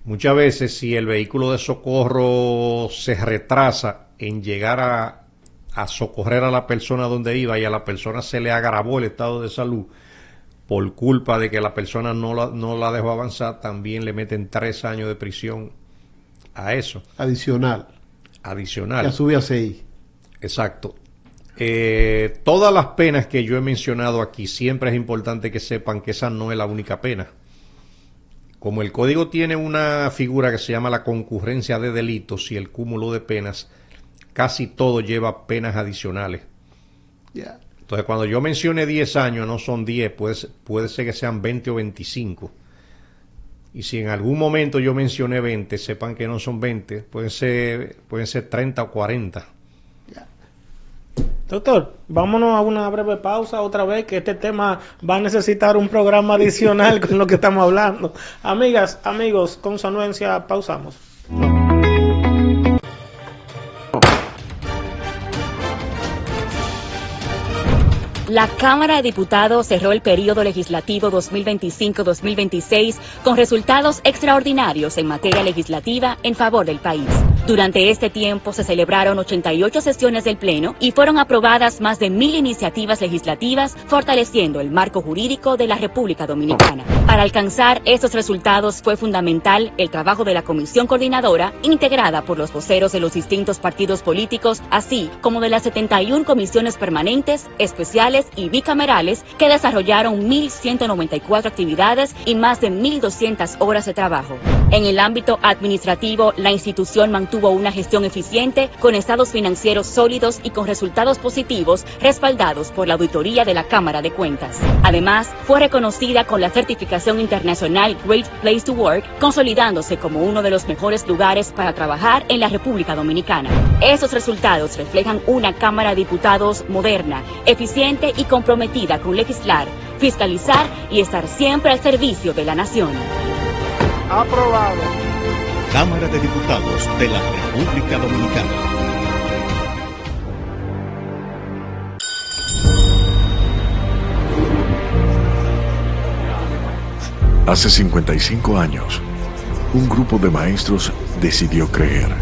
muchas veces si el vehículo de socorro se retrasa en llegar a socorrer a la persona donde iba y a la persona se le agravó el estado de salud por culpa de que la persona no la dejó avanzar, también le meten 3 años de prisión a eso. Adicional. Ya sube a 6. Exacto. Todas las penas que yo he mencionado aquí, siempre es importante que sepan que esa no es la única pena. Como el código tiene una figura que se llama la concurrencia de delitos y el cúmulo de penas, casi todo lleva penas adicionales. Yeah. Entonces, cuando yo mencione 10 años, no son 10, puede ser que sean 20 o 25. Y si en algún momento yo mencioné 20, sepan que no son 20, pueden ser 30 o 40. Yeah. Doctor, vámonos a una breve pausa otra vez, que este tema va a necesitar un programa adicional con lo que estamos hablando. Amigas, amigos, con su anuencia, pausamos. La Cámara de Diputados cerró el período legislativo 2025-2026 con resultados extraordinarios en materia legislativa en favor del país. Durante este tiempo se celebraron 88 sesiones del Pleno y fueron aprobadas más de 1.000 iniciativas legislativas, fortaleciendo el marco jurídico de la República Dominicana. Para alcanzar estos resultados fue fundamental el trabajo de la Comisión Coordinadora, integrada por los voceros de los distintos partidos políticos, así como de las 71 comisiones permanentes, especiales y bicamerales que desarrollaron 1.194 actividades y más de 1.200 horas de trabajo. En el ámbito administrativo, la institución mantuvo una gestión eficiente con estados financieros sólidos y con resultados positivos respaldados por la auditoría de la Cámara de Cuentas. Además, fue reconocida con la certificación internacional Great Place to Work, consolidándose como uno de los mejores lugares para trabajar en la República Dominicana. Esos resultados reflejan una Cámara de Diputados moderna, eficiente y comprometida con legislar, fiscalizar y estar siempre al servicio de la nación. Aprobado. Cámara de Diputados de la República Dominicana. Hace 55 años, un grupo de maestros decidió creer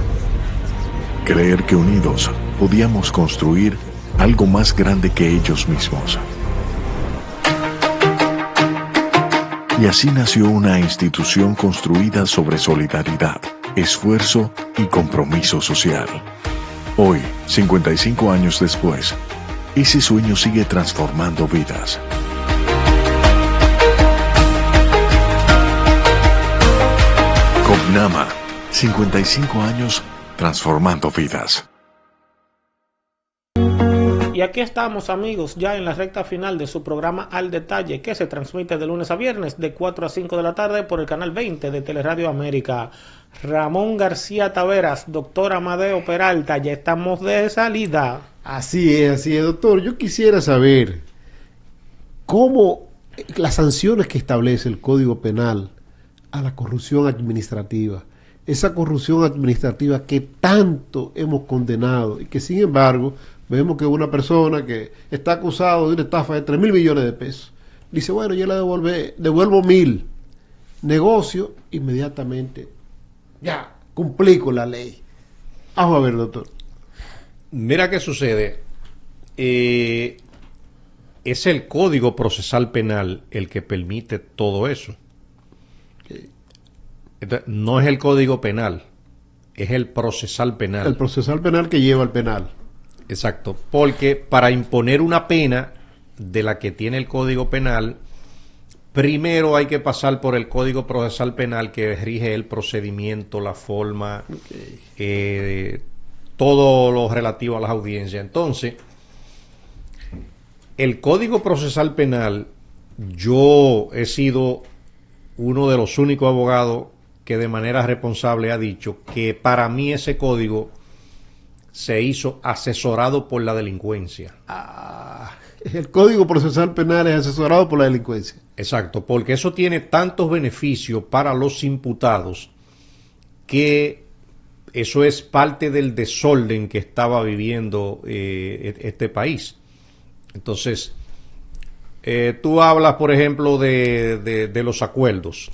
que unidos podíamos construir algo más grande que ellos mismos. Y así nació una institución construida sobre solidaridad, esfuerzo y compromiso social. Hoy, 55 años después, ese sueño sigue transformando vidas. Copnama, 55 años transformando vidas. Y aquí estamos, amigos, ya en la recta final de su programa Al Detalle, que se transmite de lunes a viernes de 4 a 5 de la tarde por el canal 20 de Teleradio América. Ramón García Taveras, doctor Amadeo Peralta, ya estamos de salida. Así es, doctor. Yo quisiera saber cómo las sanciones que establece el Código Penal a la corrupción administrativa. Esa corrupción administrativa que tanto hemos condenado y que sin embargo vemos que una persona que está acusado de una estafa de 3.000 millones de pesos, dice, bueno, yo le devuelvo 1.000, negocio, inmediatamente, ya, cumplí con la ley. Vamos a ver, doctor. Mira qué sucede. Es el Código Procesal Penal el que permite todo eso. Entonces, no es el Código Penal, es el Procesal Penal. El Procesal Penal que lleva al penal. Exacto, porque para imponer una pena de la que tiene el Código Penal, primero hay que pasar por el Código Procesal Penal que rige el procedimiento, la forma, todo lo relativo a las audiencias. Entonces, el Código Procesal Penal, yo he sido uno de los únicos abogados que de manera responsable ha dicho que para mí ese código se hizo asesorado por la delincuencia. El Código Procesal Penal es asesorado por la delincuencia. Exacto, porque eso tiene tantos beneficios para los imputados que eso es parte del desorden que estaba viviendo este país. Entonces, tú hablas, por ejemplo, de los acuerdos.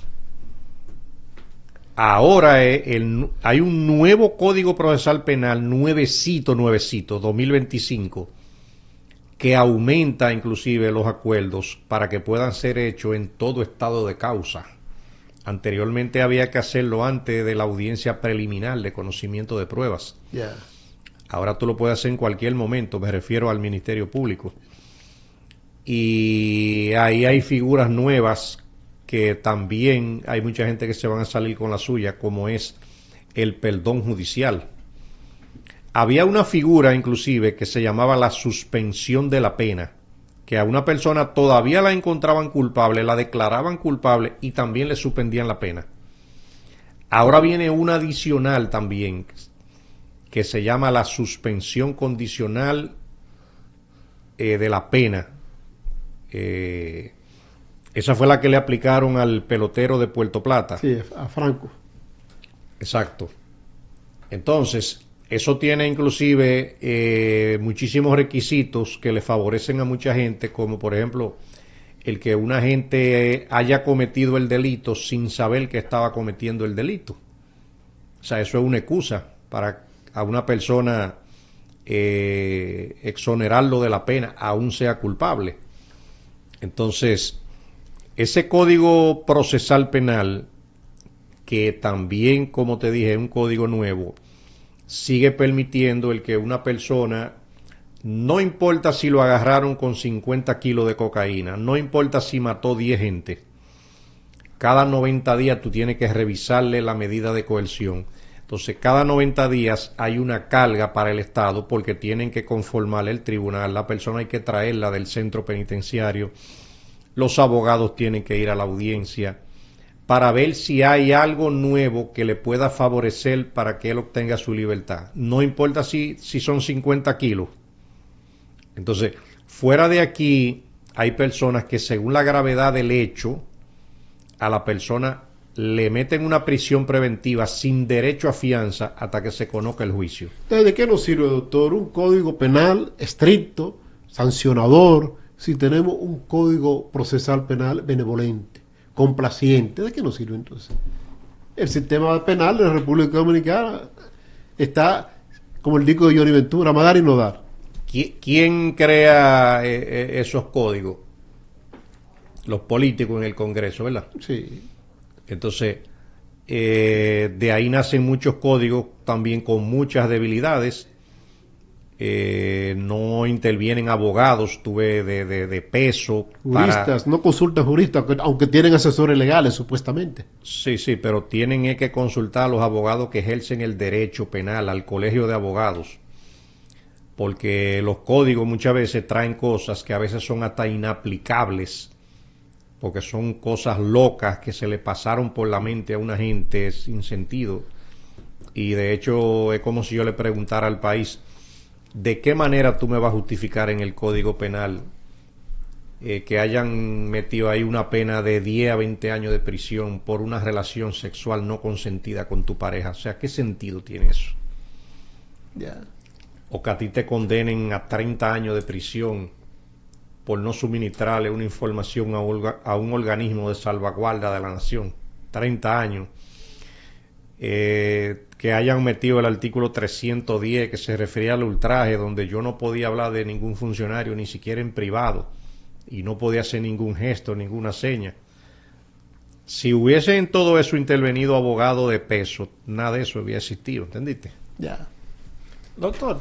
Ahora hay un nuevo Código Procesal Penal, nuevecito, 2025, que aumenta inclusive los acuerdos para que puedan ser hechos en todo estado de causa. Anteriormente había que hacerlo antes de la audiencia preliminar de conocimiento de pruebas. Yeah. Ahora tú lo puedes hacer en cualquier momento, me refiero al Ministerio Público. Y ahí hay figuras nuevas que también hay mucha gente que se van a salir con la suya, como es el perdón judicial. Había una figura inclusive que se llamaba la suspensión de la pena, que a una persona todavía la encontraban culpable, la declaraban culpable y también le suspendían la pena. Ahora viene una adicional también, que se llama la suspensión condicional de la pena. Esa fue la que le aplicaron al pelotero de Puerto Plata. Sí, a Franco. Exacto. Entonces, eso tiene inclusive muchísimos requisitos que le favorecen a mucha gente, como por ejemplo el que una gente haya cometido el delito sin saber que estaba cometiendo el delito. O sea, eso es una excusa para a una persona exonerarlo de la pena, aún sea culpable. Entonces, ese Código Procesal Penal, que también, como te dije, es un código nuevo, sigue permitiendo el que una persona, no importa si lo agarraron con 50 kilos de cocaína, no importa si mató 10 gente, cada 90 días tú tienes que revisarle la medida de coerción. Entonces, cada 90 días hay una carga para el Estado porque tienen que conformarle el tribunal, la persona hay que traerla del centro penitenciario, los abogados tienen que ir a la audiencia para ver si hay algo nuevo que le pueda favorecer para que él obtenga su libertad. No importa si son 50 kilos. Entonces, fuera de aquí hay personas que según la gravedad del hecho, a la persona le meten una prisión preventiva sin derecho a fianza hasta que se conozca el juicio. Entonces, ¿de qué nos sirve, doctor, un código penal estricto, sancionador, si tenemos un código procesal penal benevolente, complaciente? ¿De qué nos sirve entonces? El sistema penal de la República Dominicana está como el disco de Johnny Ventura, dar y no dar. ¿Quién crea esos códigos? Los políticos en el Congreso, ¿verdad? Sí. Entonces, de ahí nacen muchos códigos también con muchas debilidades. No intervienen abogados, tuve de peso. Juristas, no consultan juristas, aunque tienen asesores legales supuestamente. Sí, pero tienen que consultar a los abogados que ejercen el derecho penal, al colegio de abogados, porque los códigos muchas veces traen cosas que a veces son hasta inaplicables, porque son cosas locas que se le pasaron por la mente a una gente sin sentido. Y de hecho es como si yo le preguntara al país, ¿de qué manera tú me vas a justificar en el Código Penal que hayan metido ahí una pena de 10 a 20 años de prisión por una relación sexual no consentida con tu pareja. O sea, ¿qué sentido tiene eso? O que a ti te condenen a 30 años de prisión por no suministrarle una información a un organismo de salvaguarda de la nación. 30 años. Que hayan metido el artículo 310 que se refería al ultraje, donde yo no podía hablar de ningún funcionario ni siquiera en privado y no podía hacer ningún gesto, ninguna seña. Si hubiese en todo eso intervenido abogado de peso, nada de eso había existido, ¿entendiste? Ya. Doctor,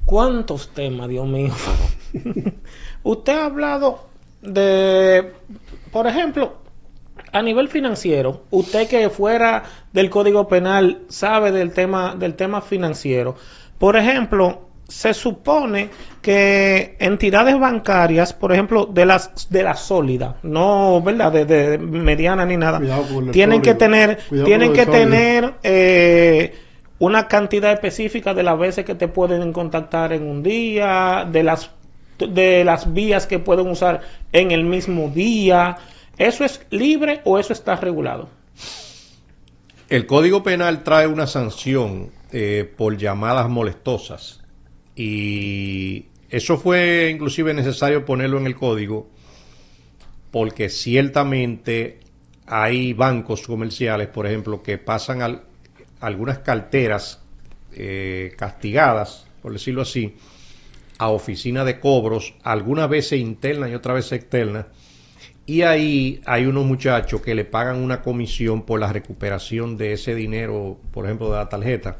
¿cuántos temas, Dios mío? Usted ha hablado de, por ejemplo, a nivel financiero, usted que fuera del Código Penal sabe del tema financiero. Por ejemplo, se supone que entidades bancarias, por ejemplo, de las sólidas, no, ¿verdad?, de mediana ni nada, tienen que tener una cantidad específica de las veces que te pueden contactar en un día, de las vías que pueden usar en el mismo día. ¿Eso es libre o eso está regulado? El Código Penal trae una sanción por llamadas molestosas, y eso fue inclusive necesario ponerlo en el código porque ciertamente hay bancos comerciales, por ejemplo, que pasan algunas carteras castigadas, por decirlo así, a oficina de cobros, algunas veces internas y otras veces externas, y ahí hay unos muchachos que le pagan una comisión por la recuperación de ese dinero, por ejemplo, de la tarjeta.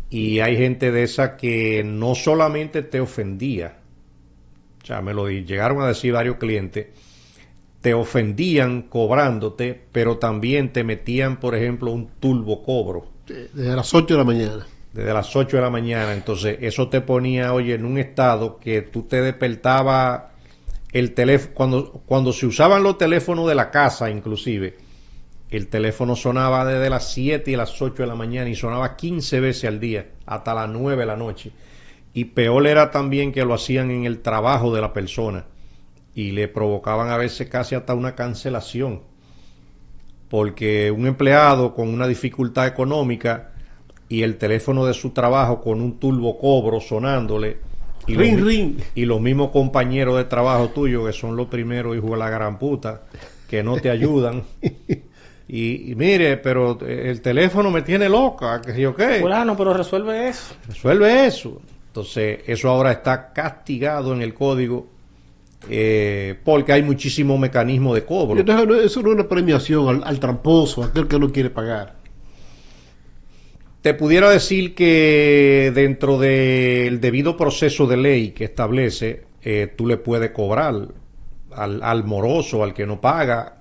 Y hay gente de esa que no solamente te ofendía, o sea, me lo llegaron a decir varios clientes, te ofendían cobrándote, pero también te metían, por ejemplo, un turbo cobro. Desde las 8 de la mañana. Desde las 8 de la mañana. Entonces, eso te ponía, oye, en un estado que tú te despertaba el teléfono. Cuando se usaban los teléfonos de la casa, inclusive, el teléfono sonaba desde las 7 y las 8 de la mañana y sonaba 15 veces al día, hasta las 9 de la noche. Y peor era también que lo hacían en el trabajo de la persona y le provocaban a veces casi hasta una cancelación, porque un empleado con una dificultad económica y el teléfono de su trabajo con un turbo cobro sonándole, y y los mismos compañeros de trabajo tuyos, que son los primeros hijos de la gran puta, que no te ayudan. Y mire, pero el teléfono me tiene loca, que yo qué. Fulano, pero resuelve eso. Resuelve eso. Entonces, eso ahora está castigado en el código, porque hay muchísimos mecanismos de cobro. Entonces, eso no es una premiación al tramposo, a aquel que no quiere pagar. Te pudiera decir que dentro del debido proceso de ley que establece, tú le puedes cobrar al moroso, al que no paga.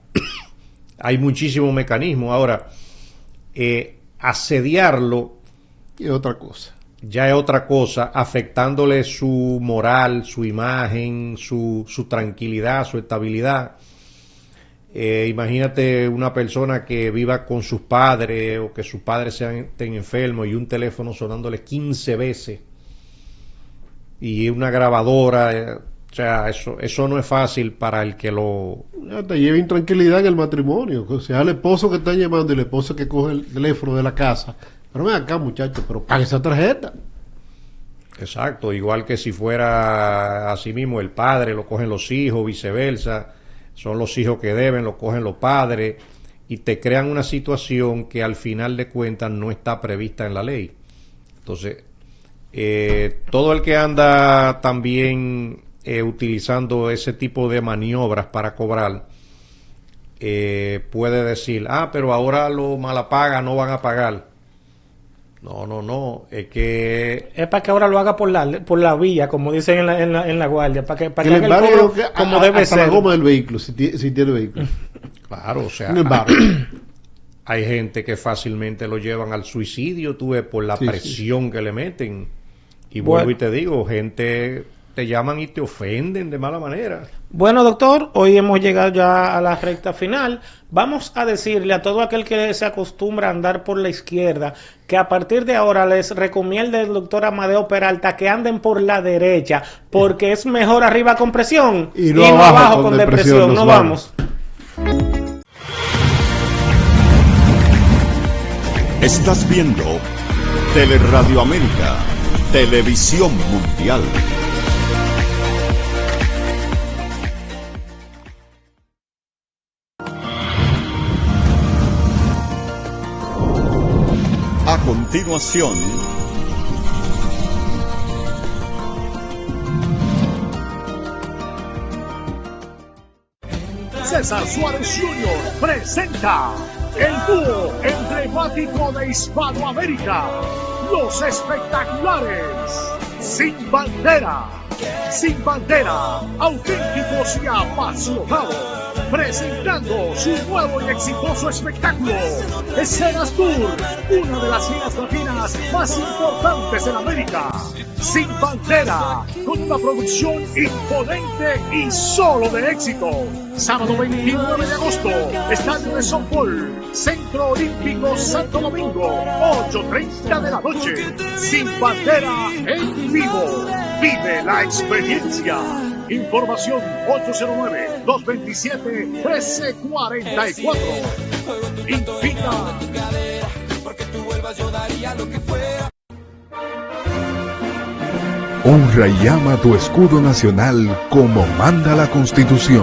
Hay muchísimos mecanismos. Ahora, asediarlo es otra cosa. Ya es otra cosa, afectándole su moral, su imagen, su tranquilidad, su estabilidad. Imagínate una persona que viva con sus padres o que sus padres estén enfermos y un teléfono sonándole 15 veces y una grabadora. O sea, eso no es fácil para el que lo... Ya te lleva intranquilidad en el matrimonio. O sea, el esposo que está llamando y el esposo que coge el teléfono de la casa. Pero ven acá, muchachos, pero pague esa tarjeta. Exacto, igual que si fuera así mismo el padre, lo cogen los hijos, viceversa. Son los hijos que deben, lo cogen los padres. Y te crean una situación que al final de cuentas no está prevista en la ley. Entonces, todo el que anda también... utilizando ese tipo de maniobras para cobrar, puede decir, pero ahora los malapaga no van a pagar. No, es que... Es para que ahora lo haga por la vía, como dicen en la guardia, para que haga el cobro como debe ser. La goma del vehículo, si tiene vehículo. Claro, o sea, hay gente que fácilmente lo llevan al suicidio, tú ves, por la presión que le meten. Y vuelvo y te digo, gente te llaman y te ofenden de mala manera. Bueno, doctor, hoy hemos llegado ya a la recta final. Vamos a decirle a todo aquel que se acostumbra a andar por la izquierda que a partir de ahora les recomienda el doctor Amadeo Peralta que anden por la derecha, porque es mejor arriba con presión y no abajo con depresión. Nos vamos. Estás viendo Teleradio América, Televisión Mundial. A continuación, César Suárez Jr. presenta el dúo emblemático de Hispanoamérica, los espectaculares Sin Bandera. Sin Bandera, auténticos y apasionados, presentando su nuevo y exitoso espectáculo, Escenas Tour, una de las giras latinas más importantes en América. Sin Bandera, con una producción imponente y solo de éxito. Sábado 29 de agosto, Estadio de Softball, Centro Olímpico Santo Domingo, 8:30 de la noche. Sin Bandera en vivo. Vive la experiencia. Información 809-227-1344. Invita. Honra y ama tu escudo nacional como manda la Constitución.